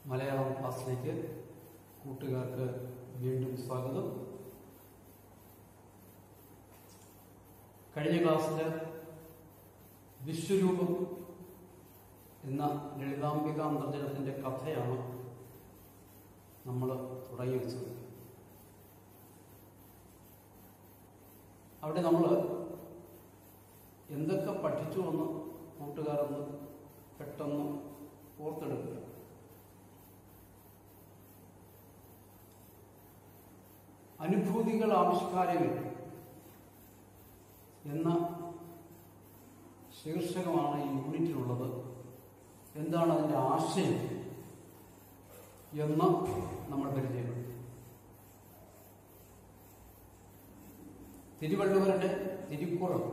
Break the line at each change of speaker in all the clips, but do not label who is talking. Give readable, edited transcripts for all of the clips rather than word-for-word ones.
മലയാളം ക്ലാസ്സിലേക്ക് കൂട്ടുകാർക്ക് വീണ്ടും സ്വാഗതം. കഴിഞ്ഞ ക്ലാസ്സിൽ വിശ്വരൂപം എന്ന ലളിതാംബിക അന്തർജനത്തിന്റെ കഥയാണ് നമ്മൾ തുടങ്ങി വെച്ചത്. അവിടെ നമ്മൾ എന്തൊക്കെ പഠിച്ചു എന്ന് കൂട്ടുകാരൊന്ന് പെട്ടെന്ന് ഓർത്തെടുക്കുക. അനുഭൂതികൾ ആവിഷ്കാരങ്ങൾ എന്ന ശീർഷകമാണ് ഈ യൂണിറ്റിലുള്ളത്. എന്താണ് അതിൻ്റെ ആശയം എന്ന് നമ്മൾ പരിചയപ്പെടും. തിരുവള്ളുവരുടെ തിരുക്കുറൾ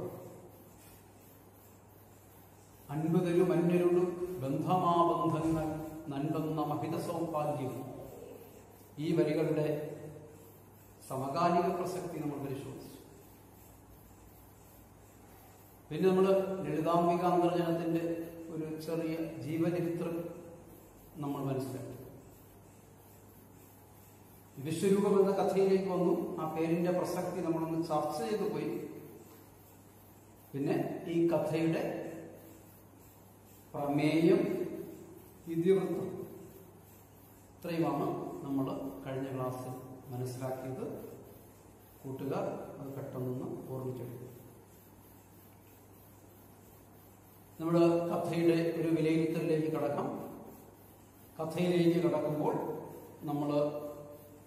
അൻപതിലും അന്യരുളും ബന്ധമാബന്ധങ്ങൾ നൻപെന്ന മഹിത സൗഭാഗ്യം, ഈ വരികളുടെ സമകാലിക പ്രസക്തി നമ്മൾ പരിശോധിച്ചു. പിന്നെ നമ്മൾ ലളിതാംബിക അന്തർജനത്തിന്റെ ഒരു ചെറിയ ജീവചരിത്രം നമ്മൾ മനസ്സിലാക്കി. വിശ്വരൂപം എന്ന കഥയിലേക്ക് വന്നു. ആ പേരിന്റെ പ്രസക്തി നമ്മളൊന്ന് ചർച്ച ചെയ്തു പോയി. പിന്നെ ഈ കഥയുടെ പ്രമേയം, ഇതിവൃത്തം, ഇത്രയുമാണ് നമ്മൾ കഴിഞ്ഞ ക്ലാസ്സിൽ മനസ്സിലാക്കിയത്. കൂട്ടുകാർ അത് പെട്ടെന്ന് ഓർമ്മിച്ചെടുക്കും. നമ്മൾ കഥയുടെ ഒരു വിലയിരുത്തലിലേക്ക് കടക്കാം. കഥയിലേക്ക് കടക്കുമ്പോൾ നമ്മൾ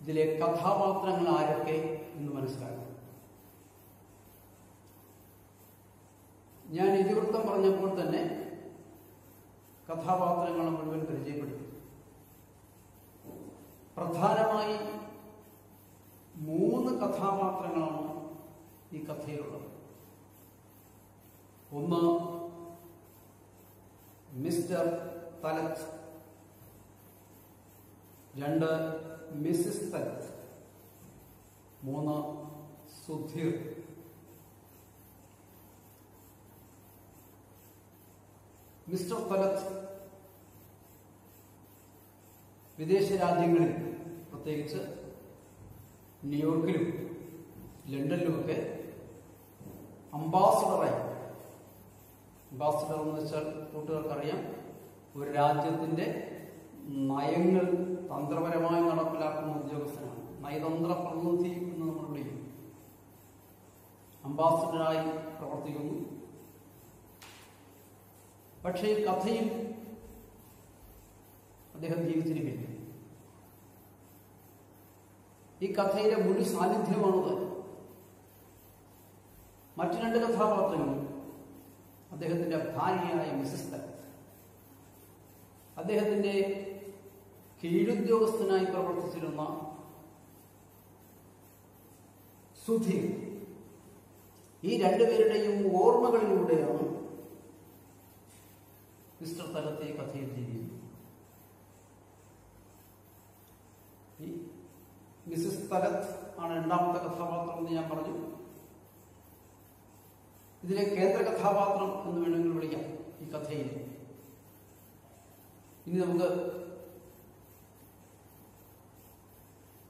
ഇതിലെ കഥാപാത്രങ്ങൾ ആരൊക്കെ എന്ന് മനസ്സിലാക്കണം. ഞാൻ ഇതിവൃത്തം പറഞ്ഞപ്പോൾ തന്നെ കഥാപാത്രങ്ങളെ മുഴുവൻ പരിചയപ്പെടുത്തി. പ്രധാനമായി 3 കഥാപാത്രങ്ങളാണ് ഈ കഥയിലുള്ളത്. ഒന്ന് മിസ്റ്റർ തലത്ത്, 2 മിസ്സിസ് തലത്ത്, 3 സുധീർ. മിസ്റ്റർ തലത്ത് വിദേശ രാജ്യങ്ങളിൽ, പ്രത്യേകിച്ച് ന്യൂയോർക്കിലും ലണ്ടനിലുമൊക്കെ അംബാസഡറായി, അംബാസഡർ എന്ന് വെച്ചാൽ കൂട്ടുകാർക്കറിയാം, ഒരു രാജ്യത്തിന്റെ നയങ്ങൾ തന്ത്രപരമായി നടപ്പിലാക്കുന്ന ഉദ്യോഗസ്ഥനാണ്. നയതന്ത്ര പ്രതിനിധി എന്ന് നമ്മൾ വിളിക്കും. അംബാസഡറായി പ്രവർത്തിക്കുന്നു. പക്ഷേ ഈ കഥയിൽ അദ്ദേഹം ജീവിച്ചിരിക്കില്ല. ഈ കഥയിലെ മുഴു സാന്നിധ്യമാണത്. മറ്റു 2 കഥാപാത്രങ്ങൾ അദ്ദേഹത്തിന്റെ ഭാര്യയായ മിസ്സിസ് തലത്ത്, അദ്ദേഹത്തിന്റെ കീഴുദ്യോഗസ്ഥനായി പ്രവർത്തിച്ചിരുന്ന സുധീർ. ഈ 2 പേരുടെയും ഓർമ്മകളിലൂടെയാണ് മിസ്റ്റർ തലത്തെ കഥയിൽ ജീവിക്കുന്നത്. ഈ മിസ്സിസ് തലത്ത് ആണ് 2ാമത്തെ കഥാപാത്രം എന്ന് ഞാൻ പറഞ്ഞു. ഇതിലെ കേന്ദ്ര കഥാപാത്രം എന്ന് വേണമെങ്കിൽ വിളിക്കാം ഈ കഥയിൽ. ഇനി നമുക്ക്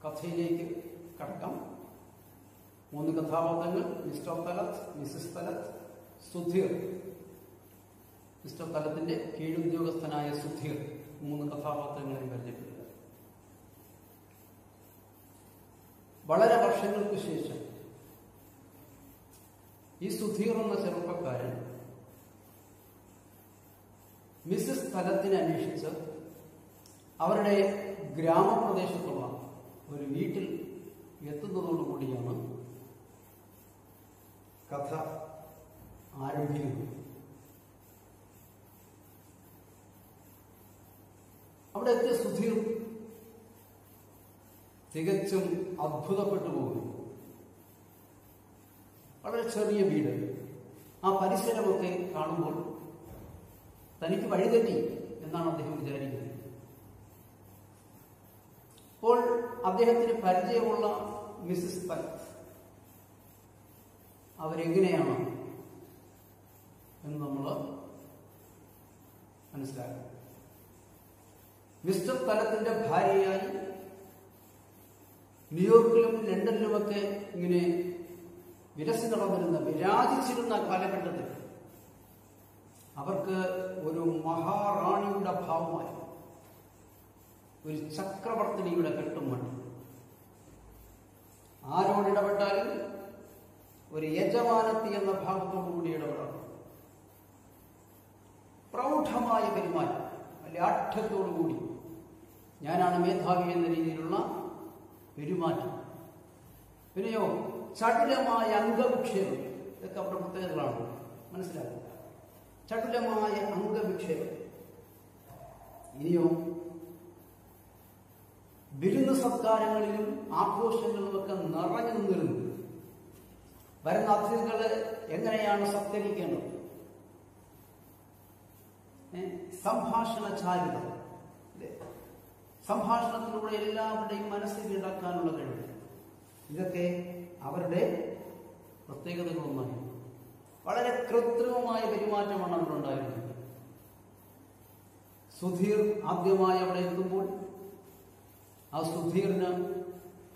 കഥയിലേക്ക് കടക്കാം. 3 കഥാപാത്രങ്ങൾ: Mr Talat, Mrs Talat, Sudhir. Mr തലത്തിന്റെ കീഴുദ്യോഗസ്ഥനായ സുധീർ. 3 കഥാപാത്രങ്ങളെ പരിചയപ്പെടുക. വളരെ വർഷങ്ങൾക്ക് ശേഷം ഈ സുധീർ എന്ന ചെറുപ്പക്കാരൻ മിസ്സിസ് തലത്തിനെ അന്വേഷിച്ച് അവരുടെ ഗ്രാമപ്രദേശത്തുള്ള ഒരു വീട്ടിൽ എത്തുന്നതോടുകൂടിയാണ് കഥ ആരംഭിക്കുന്നത്. അവിടെ എത്തിയ സുധീർ തികച്ചും അത്ഭുതപ്പെട്ടു പോകുന്നു. വളരെ ചെറിയ വീട്, ആ പരിസരമൊക്കെ കാണുമ്പോൾ തനിക്ക് വഴിതെറ്റി എന്നാണ് അദ്ദേഹം വിചാരിക്കുന്നത്. അപ്പോൾ അദ്ദേഹത്തിന് പരിചയമുള്ള മിസ്സിസ് തലത്ത് അവരെങ്ങനെയാണ് എന്ന് നമ്മൾ മനസ്സിലാക്കണം. മിസ്റ്റർ തലത്തിന്റെ ഭാര്യയായി ന്യൂയോർക്കിലും ലണ്ടനിലുമൊക്കെ ഇങ്ങനെ വിലസി നടന്നിരുന്ന വിരാജിച്ചിരുന്ന കാലഘട്ടത്തിൽ അവർക്ക് ഒരു മഹാറാണിയുടെ ഭാവമായി, ഒരു ചക്രവർത്തിനിയുടെ കെട്ടും മട്ടും. ആരോടിടപെട്ടാലും ഒരു യജമാനത്തി എന്ന ഭാവത്തോടുകൂടി ഇടപെടണം. പ്രൗഢമായ പെരുമാറ്റം, അല്ലെ ആഠ്യത്തോടുകൂടി ഞാനാണ് മേധാവി എന്ന രീതിയിലുള്ള പെരുമാറ്റം. പിന്നെയോ ചടുലമായ അംഗവിക്ഷേപം, ഇതൊക്കെ അവരുടെ പ്രത്യേകതകളാണ്, മനസ്സിലാക്കുക. ചടുലമായ അംഗവിക്ഷേപം. ഇനിയോ വിരുന്ന് സത്കാരങ്ങളിലും ആഘോഷങ്ങളിലുമൊക്കെ നിറഞ്ഞു നിന്നിരുന്നു. വരുന്ന അതിഥികളെ എങ്ങനെയാണ് സത്കരിക്കേണ്ടത്, സംഭാഷണ ചാരുത, സംഭാഷണത്തിലൂടെ എല്ലാവരുടെയും മനസ്സിൽ കീഴടക്കാനുള്ള കഴിവ്, ഇതൊക്കെ അവരുടെ പ്രത്യേകതകളൊന്നായി. വളരെ കൃത്രിമമായ പെരുമാറ്റമാണ് അവരുണ്ടായിരുന്നത്. സുധീർ ആദ്യമായി അവിടെ എത്തുമ്പോൾ ആ സുധീറിന്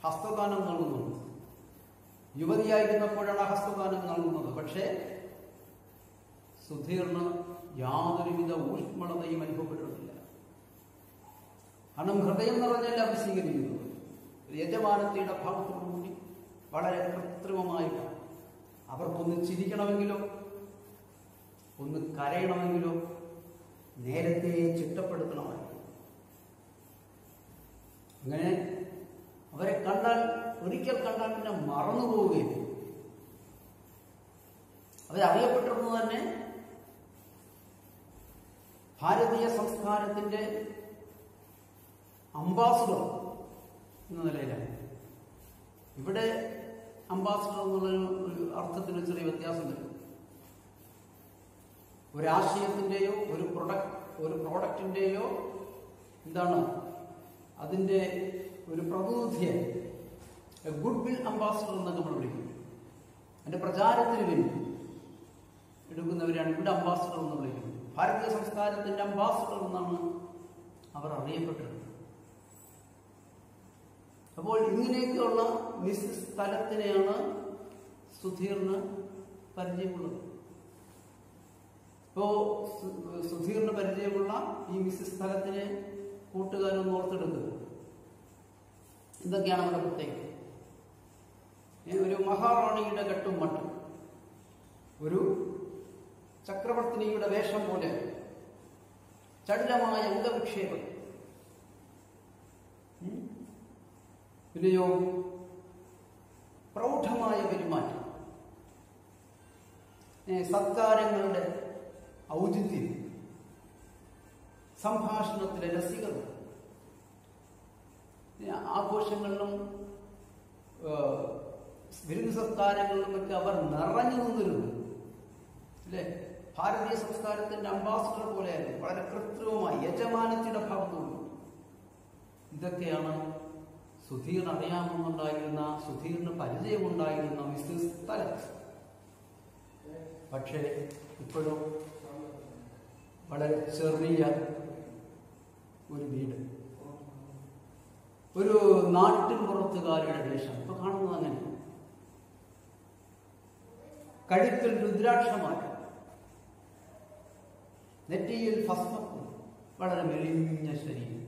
ഹസ്തദാനം നൽകുന്നുണ്ട്. യുവതിയായിരുന്നപ്പോഴാണ് ഹസ്തദാനം നൽകുന്നത്. പക്ഷേ സുധീറിന് യാതൊരുവിധ ഊഷ്മളതയും അനുഭവപ്പെട്ടിട്ടില്ല. കാരണം ഹൃദയം നിറഞ്ഞല്ല അവർ സ്വീകരിക്കുന്നത്. യജമാനത്തിയുടെ ഭാഗത്തോടുകൂടി വളരെ കൃത്രിമമായിട്ടാണ്. അവർക്കൊന്ന് ചിരിക്കണമെങ്കിലോ ഒന്ന് കരയണമെങ്കിലോ നേരത്തെ ചിട്ടപ്പെടുത്തണമായിരുന്നു. അങ്ങനെ അവരെ കണ്ടാൽ, ഒരിക്കൽ കണ്ടാൽ പിന്നെ മറന്നു പോവുകയും അവരറിയപ്പെട്ടിരുന്നത് തന്നെ ഭാരതീയ സംസ്കാരത്തിന്റെ അംബാസഡർ എന്ന നിലയിലാണ്. ഇവിടെ അംബാസഡർ എന്നുള്ള ഒരു അർത്ഥത്തിന് ചെറിയ വ്യത്യാസം വരും. ഒരാശയത്തിന്റെയോ ഒരു പ്രോഡക്റ്റിന്റെയോ എന്താണ് അതിന്റെ ഒരു പ്രതിനിധിയെ ഗുഡ് വിൽ അംബാസഡർ എന്നൊക്കെ നമ്മൾ വിളിക്കും. അതിന്റെ പ്രചാരത്തിന് വേണ്ടി എടുക്കുന്നവരാണ് ഇവിടെ അംബാസഡർ എന്ന് വിളിക്കുന്നത്. ഭാരതീയ സംസ്കാരത്തിന്റെ അംബാസഡർ എന്നാണ് അവർ അറിയപ്പെട്ടത്. അപ്പോൾ ഇങ്ങനെയൊക്കെയുള്ള മിസ്സിസ് സ്ഥലത്തിനെയാണ് സുധീറിന് പരിചയമുള്ളത്. ഇപ്പോ സുധീറിന് പരിചയമുള്ള ഈ മിസ്സിസ് സ്ഥലത്തിനെ കൂട്ടുകാരൊന്ന് ഓർത്തെടുക്കുക. എന്തൊക്കെയാണ് അവരുടെ പ്രത്യേകത? ഒരു മഹാറാണിയുടെ കെട്ടും മട്ടും, ഒരു ചക്രവർത്തിനിയുടെ വേഷം പോലെ ചടുലമായ അംഗവിക്ഷേപം, പിന്നെയോ പ്രൗഢമായ പെരുമാറ്റം, സത്കാരങ്ങളുടെ ഔചിത്യം, സംഭാഷണത്തിലെ രസികത, ആഘോഷങ്ങളിലും വിരുന്ന് സത്കാരങ്ങളിലുമൊക്കെ അവർ നിറഞ്ഞു നിന്നിരുന്നു. അല്ലേ? ഭാരതീയ സംസ്കാരത്തിന്റെ അംബാസഡർ പോലെയായിരുന്നു. വളരെ കൃത്രിമമായി യജമാനത്തിയുടെ ഭാഗത്തുള്ളൂ. ഇതൊക്കെയാണ് സുധീറിന് അറിയാമെന്നുണ്ടായിരുന്ന, സുധീറിന് പരിചയമുണ്ടായിരുന്ന മിസ്സിസ് തലത്ത്. പക്ഷേ ഇപ്പോഴും വളരെ ചെറിയ ഒരു വീട്, ഒരു നാട്ടിൻ പുറത്തുകാരുടെ വേഷം. ഇപ്പൊ കാണുന്നത് അങ്ങനെ. കഴുത്തിൽ രുദ്രാക്ഷമാല, നെറ്റിയിൽ ഭസ്മം, വളരെ മെലിഞ്ഞ ശരീരം,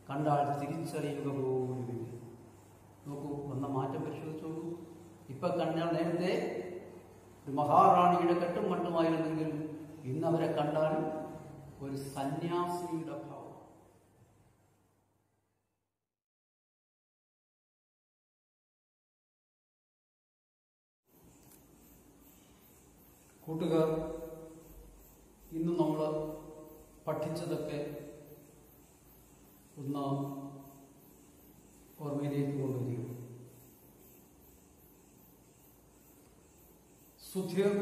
കണ്ടാൽ തിരിച്ചറിയുക പോലുമില്ല. നോക്കൂ, വന്ന മാറ്റം പരിശോധിച്ചോളൂ. ഇപ്പൊ കണ്ടാൽ, നേരത്തെ ഒരു മഹാറാണിയുടെ കെട്ടും മട്ടുമായിരുന്നെങ്കിൽ ഇന്നവരെ കണ്ടാൽ ഒരു സന്യാസിയുടെ ഭാവം. കൂട്ടുകാർ, ഇന്ന് നമ്മൾ പഠിച്ചതൊക്കെ ഒന്ന് ഓർമ്മയിലേക്ക് കൊണ്ടുവരിക. സുധീർ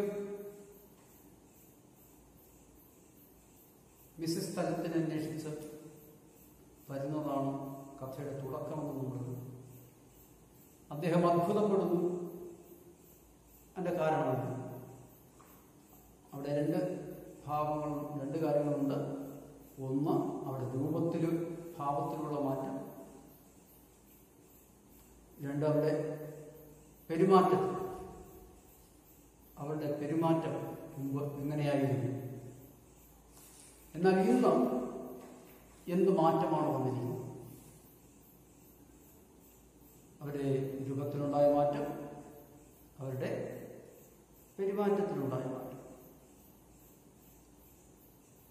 മിസ്സിസ് തലത്തിനെ അന്വേഷിച്ച് വരുന്നതാണ് കഥയുടെ തുടക്കമെന്ന് നമ്മൾ. അദ്ദേഹം അത്ഭുതപ്പെടുന്നു. അതിൻ്റെ കാരണമാണ് അവിടെ രണ്ട് കാര്യങ്ങളുണ്ട്. ഒന്ന് അവിടെ രൂപത്തിലും ഭാവത്തിലുള്ള മാറ്റം, രണ്ട് അവരുടെ പെരുമാറ്റത്തിൽ, അവരുടെ പെരുമാറ്റം മുമ്പ് എങ്ങനെയായിരുന്നു. എന്നാൽ ഇന്ന് എന്ത് മാറ്റമാണ് വന്നിരിക്കുന്നത്? അവരുടെ രൂപത്തിലുണ്ടായ മാറ്റം, അവരുടെ പെരുമാറ്റത്തിലുണ്ടായ മാറ്റം.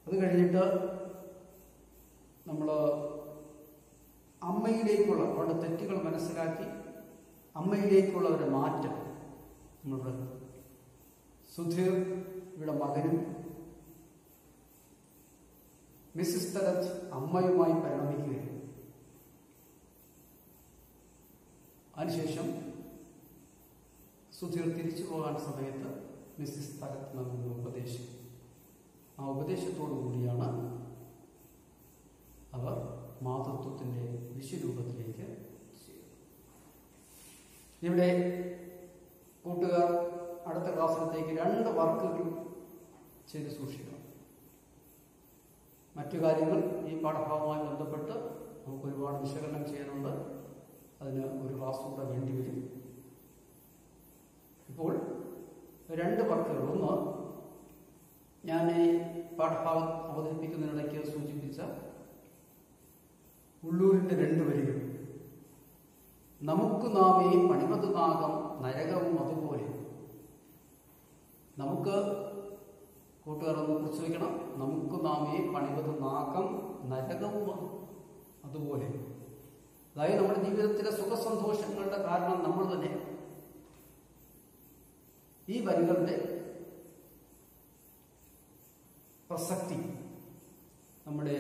അത് കഴിഞ്ഞിട്ട് നമ്മൾ അമ്മയിലേക്കുള്ള അവരുടെ തെറ്റുകൾ മനസ്സിലാക്കി അമ്മയിലേക്കുള്ള ഒരു മാറ്റം നമ്മളുടെ സുധീർ ഇവിടെ മകനും മിസ്സിസ് തലത്ത് അമ്മയുമായി പരിണമിക്കുകയാണ്. അതിനുശേഷം സുധീർ തിരിച്ചു പോകാൻ സമയത്ത് മിസ്സിസ് തലത്ത് നൽകുന്ന ഉപദേശം, ആ ഉപദേശത്തോടു കൂടിയാണ് അവർ മാതൃത്വത്തിൻ്റെ വിശ്വരൂപത്തിലേക്ക് ചെയ്യുന്നത്. ഇവിടെ കൂട്ടുകാർ അടുത്ത ക്ലാസ്സിലത്തേക്ക് 2 വർക്കുകൾ ചെയ്ത് സൂക്ഷിക്കണം. മറ്റു കാര്യങ്ങൾ ഈ പാഠഭാഗവുമായി ബന്ധപ്പെട്ട് നമുക്ക് ഒരുപാട് വിശകലനം ചെയ്യാനുണ്ട്. അതിന് ഒരു ക്ലാസ് കൂടെ വേണ്ടി വരും. ഇപ്പോൾ 2 വർക്കുകൾ. ഒന്ന്, ഞാൻ ഈ പാഠഭാഗം അവതരിപ്പിക്കുന്നതിനിടയ്ക്ക് സൂചിപ്പിച്ച ഉള്ളൂരിൻ്റെ 2 വരികൾ. നമുക്ക് നാമേ പണിവത് നാഗം നരകവും അതുപോലെ. നമുക്ക് കൂട്ടുകാരൊന്ന് കുറിച്ച് വയ്ക്കണം. നമുക്ക് നാമേ പണിവത് നാഗം നരകവും അതുപോലെ. അതായത് നമ്മുടെ ജീവിതത്തിലെ സുഖസന്തോഷങ്ങളുടെ കാരണം നമ്മൾ തന്നെ. ഈ വരികളുടെ പ്രസക്തി നമ്മുടെ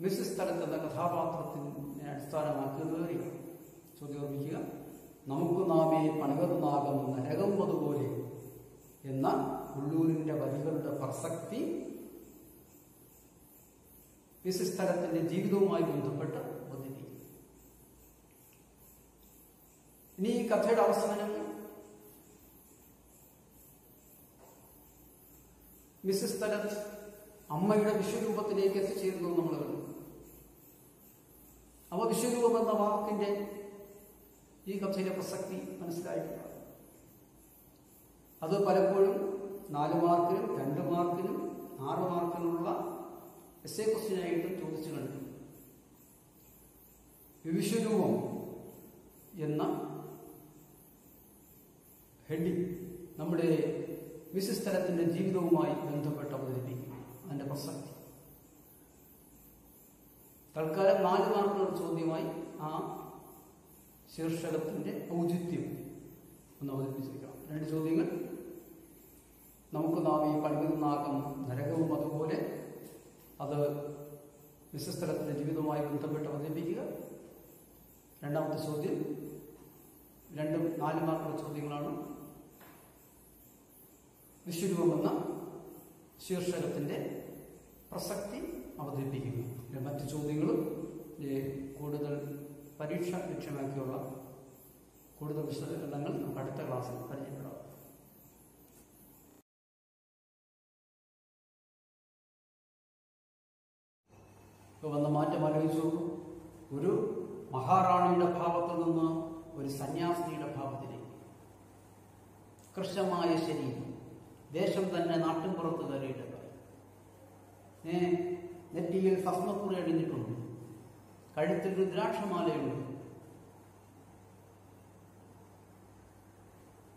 മിസ്സിസ് തലത്ത് എന്ന കഥാപാത്രത്തിനെ അടിസ്ഥാനമാക്കുന്നത് ചോദ്യം ഓർമ്മിക്കുക. നമുക്ക് നാമേ പണിവത് നാഗം നരകം അതുപോലെ എന്ന ഉള്ളൂരിൻ്റെ വരികളുടെ പ്രസക്തി മിസ്സിസ് തലത്തിൻ്റെ ജീവിതവുമായി ബന്ധപ്പെട്ട് വന്നിരിക്കുന്നു. ഇനി ഈ കഥയുടെ അവസാനം മിസ്സിസ് തലത്ത് അമ്മയുടെ വിശ്വരൂപത്തിലേക്ക് എത്തിച്ചേരുന്നു നമ്മൾ കണ്ടു. അവ വിശ്വരൂപം എന്ന വാക്കിന്റെ ഈ കഥയിലെ പ്രസക്തി മനസ്സിലായിട്ടുണ്ട്. അത് പലപ്പോഴും 4 മാർക്കിനും 2 മാർക്കിനും 6 മാർക്കിനുള്ള എസ്സേ ക്വസ്റ്റ്യനായിട്ടും ചോദിച്ചു കണ്ടു. വിശ്വരൂപം എന്ന ഹെഡിങ് നമ്മുടെ മിസ്സിസ് തലത്തിന്റെ ജീവിതവുമായി ബന്ധപ്പെട്ട് അവതരിപ്പിക്കും. അതിന്റെ പ്രസക്തി തൽക്കാലം 4 മാർക്കുള്ള ചോദ്യമായി ആ ശീർഷകത്തിന്റെ ഔചിത്യം ഒന്ന് അവതരിപ്പിച്ചിരിക്കണം. 2 ചോദ്യങ്ങൾ. നമുക്ക് നാമേ പണിവത് നാഗം നരകവും അതുപോലെ, അത് മിസ്സിസ് തലത്തിന്റെ ജീവിതവുമായി ബന്ധപ്പെട്ട് അവതരിപ്പിക്കുക. രണ്ടാമത്തെ ചോദ്യം 2 4 മാർക്കുള്ള ചോദ്യങ്ങളാണ്. വിശ്വരൂപം എന്ന ശീർഷകത്തിന്റെ പ്രസക്തി അവതരിപ്പിക്കുക. മറ്റ് ചോദ്യങ്ങളും കൂടുതൽ പരീക്ഷ ലക്ഷ്യമാക്കിയുള്ള കൂടുതൽ വിശകലനങ്ങൾ നമുക്ക് അടുത്ത ക്ലാസ്സിൽ പരിചയപ്പെടാം. ഇപ്പോൾ വന്ന മാറ്റം ആലോചിച്ചു. ഒരു മഹാറാണിയുടെ ഭാവത്തിൽ നിന്ന് ഒരു സന്യാസിനിയുടെ ഭാവത്തിലേക്ക്. കൃശമായ ശരീരം, ദേശം തന്നെ നാട്ടിൻപുറത്ത് കയറിയിട്ടുണ്ട്. നെറ്റിയിൽ ഭസ്മക്കുറി അണിഞ്ഞിട്ടുണ്ട്, കഴുത്തിൽ രുദ്രാക്ഷമാലയുണ്ട്.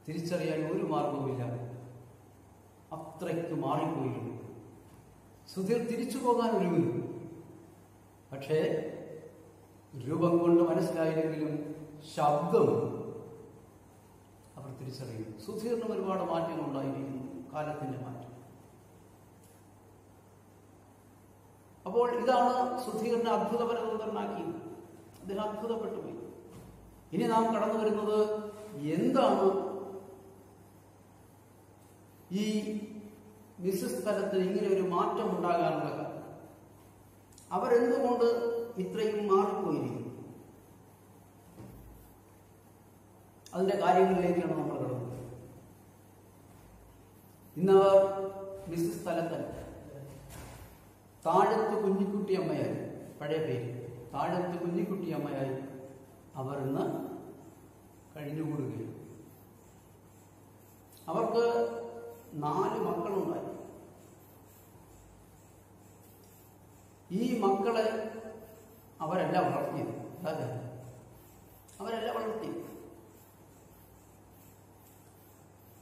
തിരിച്ചറിയാൻ ഒരു മാർഗവുമില്ല. അത്രയ്ക്ക് മാറിപ്പോയിരുന്നു. സുധീർ തിരിച്ചു പോകാൻ ഒരുങ്ങി. പക്ഷേ രൂപം കൊണ്ട് മനസ്സിലായില്ലെങ്കിലും ശബ്ദം അവർ തിരിച്ചറിയും. സുധീറിന് ഒരുപാട് മാറ്റങ്ങൾ ഉണ്ടായിരിക്കുന്നു, കാലത്തിന്റെ മാറ്റം. അപ്പോൾ ഇതാണ് സുധീറിനെ അത്ഭുതപരതന്ത്രനാക്കിയത്. അദ്ദേഹം അത്ഭുതപ്പെട്ടു പോയി. ഇനി നാം കടന്നു വരുന്നത് എന്താണ് ഈ മിസ്സിസ് തലത്തിൽ ഇങ്ങനെ ഒരു മാറ്റം ഉണ്ടാകാനുള്ള കാരണം? അവരെന്തുകൊണ്ട് ഇത്രയും മാറിപ്പോയിരിക്കുന്നു? അതിന്റെ കാര്യങ്ങളിലേക്കാണ് നമ്മൾ കടന്നത്. ഇന്നവർ മിസ്സിസ് തലത്തല്ല, താഴത്ത് കുഞ്ഞിക്കുട്ടി അമ്മയായി, പഴയ പേര് താഴത്ത് കുഞ്ഞിക്കുട്ടി അമ്മയായി അവർ ഇന്ന് കഴിഞ്ഞുകൂടുകയാണ്. അവർക്ക് 4 മക്കളുണ്ടായി. ഈ മക്കളെ അവരല്ല വളർത്തിയത്, അതെ, അവരല്ല വളർത്തിയത്.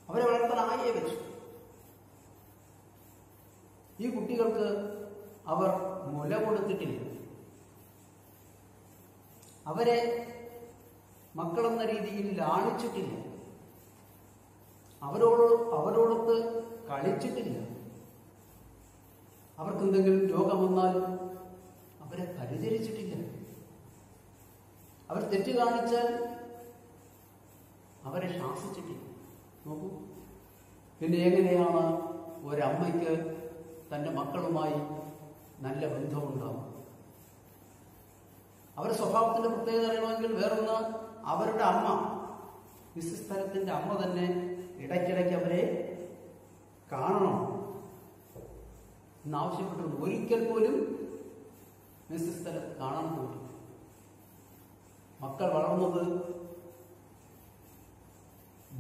അവരെ വളർത്താൻ ആയെ വെച്ചു. ഈ കുട്ടികൾക്ക് അവർ മുല കൊടുത്തിട്ടില്ല. അവരെ മക്കളെന്ന രീതിയിൽ ലാളിച്ചിട്ടില്ല. അവരോടൊത്ത് കളിച്ചിട്ടില്ല. അവർക്കെന്തെങ്കിലും രോഗം വന്നാൽ അവരെ പരിചരിച്ചിട്ടില്ല. അവർ തെറ്റ് കാണിച്ചാൽ അവരെ ശാസിച്ചിട്ടില്ല. നോക്കൂ, പിന്നെ എങ്ങനെയാണ് ഒരമ്മയ്ക്ക് തൻ്റെ മക്കളുമായി നല്ല ബന്ധമുണ്ടാവും? അവരുടെ സ്വഭാവത്തിന്റെ പ്രത്യേകത അറിയണമെങ്കിൽ വേറൊന്ന്, അവരുടെ അമ്മ, മിസ്സിസ് സ്ഥലത്തിന്റെ അമ്മ തന്നെ ഇടയ്ക്കിടയ്ക്ക് അവരെ കാണണം എന്നാവശ്യപ്പെട്ടിരുന്നു. ഒരിക്കൽ പോലും മിസ്സിസ് സ്ഥലത്ത് കാണാൻ പോയി. മക്കൾ വളർന്നത്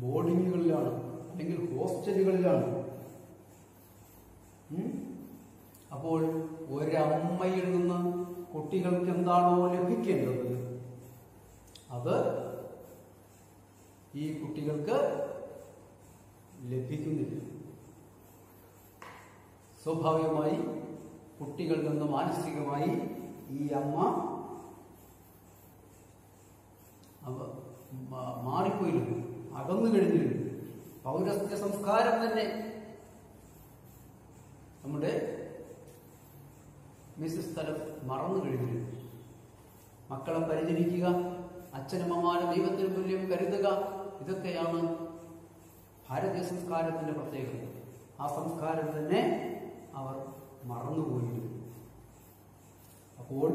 ബോർഡിങ്ങുകളിലാണ്, അല്ലെങ്കിൽ ഹോസ്റ്റലുകളിലാണ്. അപ്പോൾ ഒരമ്മയിൽ നിന്ന് കുട്ടികൾക്ക് എന്താണോ ലഭിക്കേണ്ടത് അത് ഈ കുട്ടികൾക്ക് ലഭിക്കുന്നില്ല. സ്വാഭാവികമായി കുട്ടികളിൽ നിന്ന് മാനസികമായി ഈ അമ്മ മാറിപ്പോയിരുന്നു, അകന്നു കഴിഞ്ഞിരുന്നു. പൗരസ്ത്യ സംസ്കാരം തന്നെ നമ്മുടെ മിസ്സിസ് സ്ഥലം മറന്നു കഴിഞ്ഞിരുന്നു. മക്കളെ പരിചരിക്കുക, അച്ഛനമ്മമാരെ ദൈവത്തിന് തുല്യം കരുതുക, ഇതൊക്കെയാണ് ഭാരതീയ സംസ്കാരത്തിന്റെ പ്രത്യേകത. ആ സംസ്കാരം തന്നെ അവർ മറന്നുപോയിരുന്നു. അപ്പോൾ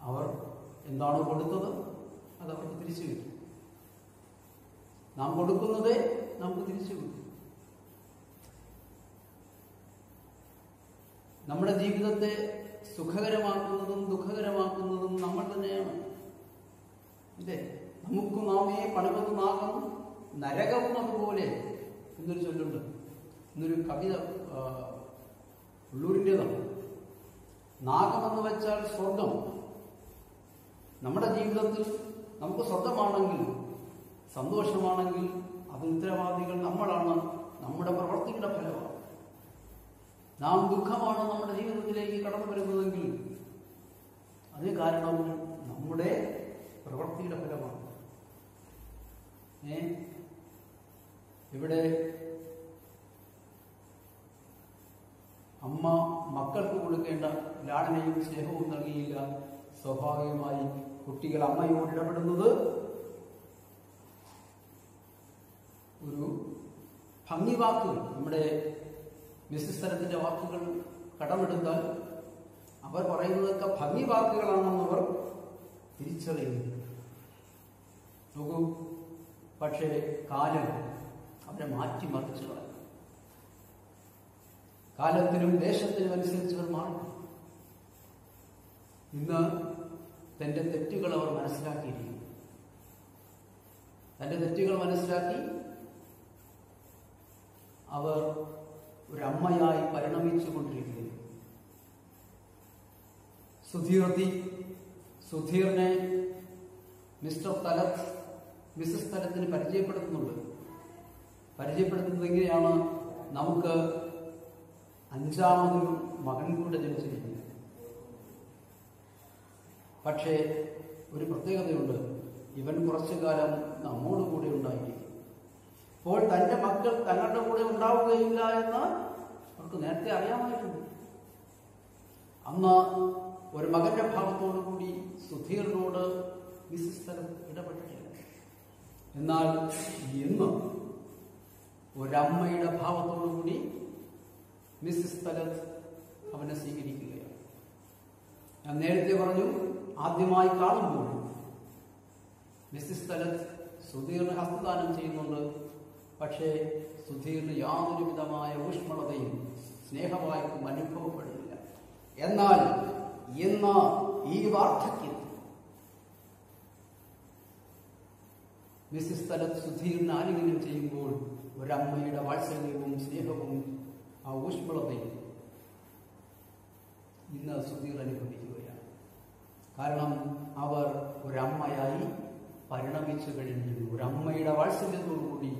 അവർ എന്താണോ കൊടുത്തത് അത് അവർക്ക് തിരിച്ചു കിട്ടും. നാം കൊടുക്കുന്നത് നമുക്ക് തിരിച്ചു കിട്ടും. നമ്മുടെ ജീവിതത്തെ സുഖകരമാക്കുന്നതും ദുഃഖകരമാക്കുന്നതും നമ്മൾ തന്നെയാണ്. ഇതേ നമുക്ക് നാമേ പണിവത് നാഗം നരകവും അതുപോലെ എന്നൊരു ചൊല്ലുണ്ട്. എന്നൊരു കവിത ഉള്ളൂരിൻ്റെതാണ്. നാഗമെന്ന് വെച്ചാൽ സ്വർഗം. നമ്മുടെ ജീവിതത്തിൽ നമുക്ക് സ്വർഗമാണെങ്കിൽ, സന്തോഷമാണെങ്കിൽ അതിന് ഉത്തരവാദികൾ നമ്മളാണ്, നമ്മുടെ പ്രവർത്തിയുടെ ഫലമാണ്. നാം ദുഃഖമാണ് നമ്മുടെ ജീവിതത്തിലേക്ക് കടന്നു വരുന്നതെങ്കിൽ അതിന് കാരണവും നമ്മുടെ പ്രവൃത്തിയുടെ ഫലമാണ്. ഇവിടെ അമ്മ മക്കൾക്ക് കൊടുക്കേണ്ട ലാളനയും സ്നേഹവും നൽകിയില്ല. സ്വാഭാവികമായി കുട്ടികൾ അമ്മയോട് ഇടപെടുന്നത് ഒരു ഭംഗിവാക്കുകൾ, നമ്മുടെ മിസ്സിസ് തരത്തിന്റെ വാക്കുകൾ കടമെടുത്താൽ അവർ പറയുന്നതൊക്കെ ഭംഗി വാക്കുകളാണെന്നവർ തിരിച്ചറിയുന്നു. നോക്കൂ, പക്ഷേ കാലം അവരെ മാറ്റിമറിച്ചു. കാലത്തിനും ദേശത്തിനും അനുസരിച്ച് മാറി. ഇന്ന് തന്റെ തെറ്റുകൾ അവർ മനസ്സിലാക്കിയിരിക്കുന്നു. തന്റെ തെറ്റുകൾ മനസ്സിലാക്കി അവർ ഒരമ്മയായി പരിണമിച്ചു കൊണ്ടിരിക്കുന്നു. സുധീറിനെ മിസ്റ്റർ തലത്ത് മിസ്സസ് തലത്തിന് പരിചയപ്പെടുത്തുന്നുണ്ട്. പരിചയപ്പെടുത്തുന്നത് എങ്ങനെയാണ്? നമുക്ക് 5ാമതൊരു മകൻ കൂടെ ജനിച്ചിരിക്കുന്നത്. പക്ഷേ ഒരു പ്രത്യേകതയുണ്ട്, ഇവൻ കുറച്ചു കാലം നമ്മോട് കൂടെ ഉണ്ടായിരിക്കും. അപ്പോൾ തന്റെ മക്കൾ തങ്ങളുടെ കൂടെ ഉണ്ടാവുകയില്ല എന്ന് അവർക്ക് നേരത്തെ അറിയാമായിരുന്നു. അന്ന് ഒരു മകന്റെ ഭാവത്തോടു കൂടി സുധീറിനോട് മിസ്സിസ് തലത്ത് ഇടപെട്ടിട്ടില്ല. എന്നാൽ ഇന്ന് ഒരമ്മയുടെ ഭാവത്തോടു കൂടി മിസ്സിസ് തലത്ത് അവനെ സ്വീകരിക്കുകയാണ്. ഞാൻ നേരത്തെ പറഞ്ഞു, ആദ്യമായി കാണുമ്പോൾ മിസ്സിസ് തലത്ത് സുധീറിന് ഹസ്തദാനം ചെയ്യുന്നുണ്ട്. പക്ഷേ സുധീറിന് യാതൊരു വിധമായ ഊഷ്മളതയും സ്നേഹവായ്പും അനുഭവപ്പെടുന്നില്ല. എന്നാൽ ഇന്ന് ഈ വാർദ്ധക്യത്തിൽ മിസ്സിസ് തലത്ത് സുധീറിന് ആലിംഗനം ചെയ്യുമ്പോൾ ഒരമ്മയുടെ വാത്സല്യവും സ്നേഹവും ആ ഊഷ്മളതയും ഇന്ന് സുധീർ അനുഭവിക്കുകയാണ്. കാരണം അവർ ഒരമ്മയായി പരിണമിച്ചു കഴിഞ്ഞിരുന്നു. ഒരമ്മയുടെ വാത്സല്യത്തോടുകൂടി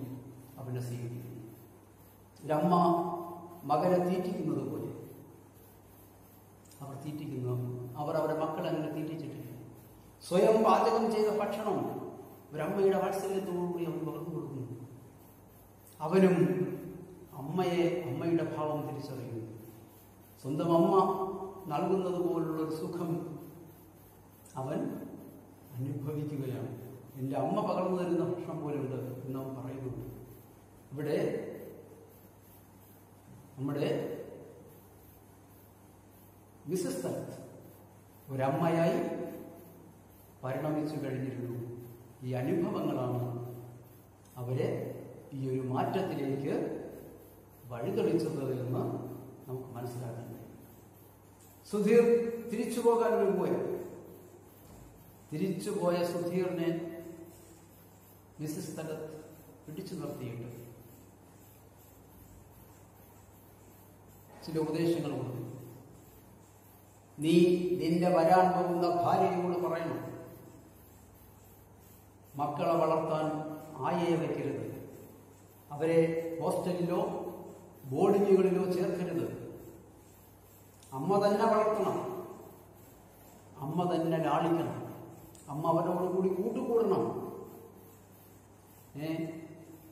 അവനെ സ്വീകരിക്കുന്നു. ഒരമ്മ മകനെ തീറ്റിക്കുന്നത് പോലെ അവർ തീറ്റിക്കുന്നു. അവർ അവരുടെ മക്കളെ അങ്ങനെ തീറ്റിച്ചിട്ടില്ല. സ്വയം പാചകം ചെയ്ത ഭക്ഷണം ഒരമ്മയുടെ വാത്സല്യത്തോടുകൂടി അവൻ പകർന്നു കൊടുക്കുന്നു. അവനും അമ്മയുടെ ഭാവം തിരിച്ചറിയുന്നു. സ്വന്തം അമ്മ നൽകുന്നത് പോലുള്ളൊരു സുഖം അവൻ അനുഭവിക്കുകയാണ്. എൻ്റെ അമ്മ പകർന്നു തരുന്ന ഭക്ഷണം പോലുണ്ട് എന്ന് അവൻ പറയുന്നുണ്ട്. ഇവിടെ നമ്മുടെ മിസ്സസ് തലത്ത് ഒരമ്മയായി പരിണമിച്ചു കഴിഞ്ഞിരുന്നു. ഈ അനുഭവങ്ങളാണ് അവരെ ഈ ഒരു മാറ്റത്തിലേക്ക് വഴിതെളിച്ചത് എന്ന് നമുക്ക് മനസ്സിലാക്കാൻ കഴിയും. സുധീർ തിരിച്ചു പോകാൻ തിരിച്ചുപോയ സുധീറിനെ മിസ്സസ് തലത്ത് പിടിച്ചു നിർത്തിയിട്ട് ചില ഉപദേശങ്ങൾ കൊടുത്തു. നീ നിന്റെ വരാൻ പോകുന്ന ഭാര്യയോട് പറയണം, മക്കളെ വളർത്താൻ ആയയെ വയ്ക്കരുത്, അവരെ ഹോസ്റ്റലിലോ ബോർഡിങ്ങുകളിലോ ചേർക്കരുത്. അമ്മ തന്നെ വളർത്തണം, അമ്മ തന്നെ ലാളിക്കണം, അമ്മ അവരോടുകൂടി കൂട്ടുകൂടണം.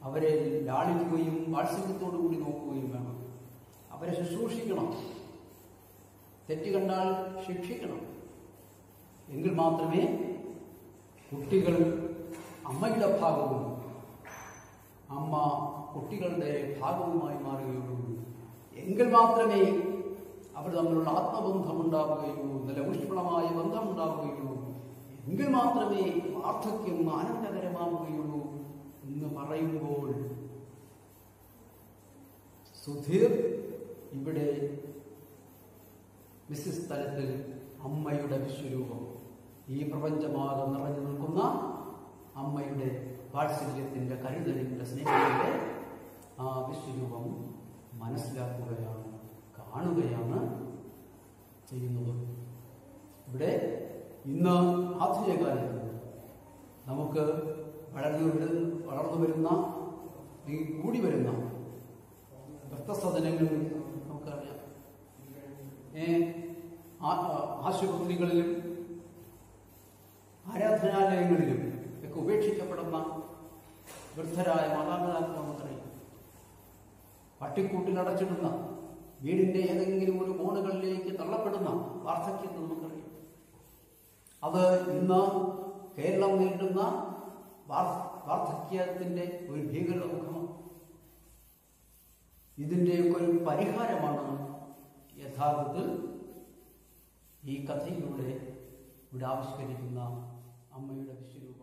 അവരെ ലാളിക്കുകയും വാത്സല്യത്തോടു കൂടി നോക്കുകയും വേണം. അവരെ ശുശ്രൂഷിക്കണം, തെറ്റ് കണ്ടാൽ ശിക്ഷിക്കണം. എങ്കിൽ മാത്രമേ കുട്ടികൾ അമ്മയുടെ ഭാഗവും അമ്മ കുട്ടികളുടെ ഭാഗവുമായി മാറുകയുള്ളൂ. എങ്കിൽ മാത്രമേ അവർ തമ്മിലുള്ള ആത്മബന്ധം ഉണ്ടാവുകയുള്ളൂ, നല്ല ഊഷ്മളമായ ബന്ധം ഉണ്ടാവുകയുള്ളൂ. എങ്കിൽ മാത്രമേ വാർദ്ധക്യം ആനന്ദകരമാവുകയുള്ളൂ എന്ന് പറയുമ്പോൾ സുധീർ ഇവിടെ മിസ്സിസ് തലത്തിൽ അമ്മയുടെ വിശ്വരൂപം, ഈ പ്രപഞ്ചമാകെ നിറഞ്ഞു നിൽക്കുന്ന അമ്മയുടെ വാത്സല്യത്തിന്റെ കരുതലിന്റെ സ്നേഹത്തിന്റെ ആ വിശ്വരൂപം മനസ്സിലാക്കുകയാണ്, കാണുകയാണ് ചെയ്യുന്നത്. ഇവിടെ ഇന്ന് ആധുനിക കാലത്ത് നമുക്ക് വളർന്നു വരുന്ന ഈ കൂടി വരുന്ന വൃദ്ധസദനങ്ങളിൽ നമുക്കറിയാം, ആശുപത്രികളിലും ആരാധനാലയങ്ങളിലും ഒക്കെ ഉപേക്ഷിക്കപ്പെടുന്ന വൃദ്ധരായ മാതാപിതാക്കൾ നമുക്കറിയാം. പട്ടിക്കൂട്ടിലടച്ചിടുന്ന, വീടിന്റെ ഏതെങ്കിലും ഒരു കോണുകളിലേക്ക് തള്ളപ്പെടുന്ന വാർദ്ധക്യം നമുക്കറിയാം. അത് ഇന്ന് കേരളം നേരിടുന്ന വാർദ്ധക്യത്തിന്റെ ഒരു ഭീകരമുഖമാണ്. ഇതിൻ്റെയൊക്കെ ഒരു പരിഹാരമാണ് യഥാർത്ഥത്തിൽ ഈ കഥയിലൂടെ ഇവിടെ ആവിഷ്കരിക്കുന്ന അമ്മയുടെ വിശ്വരൂപം.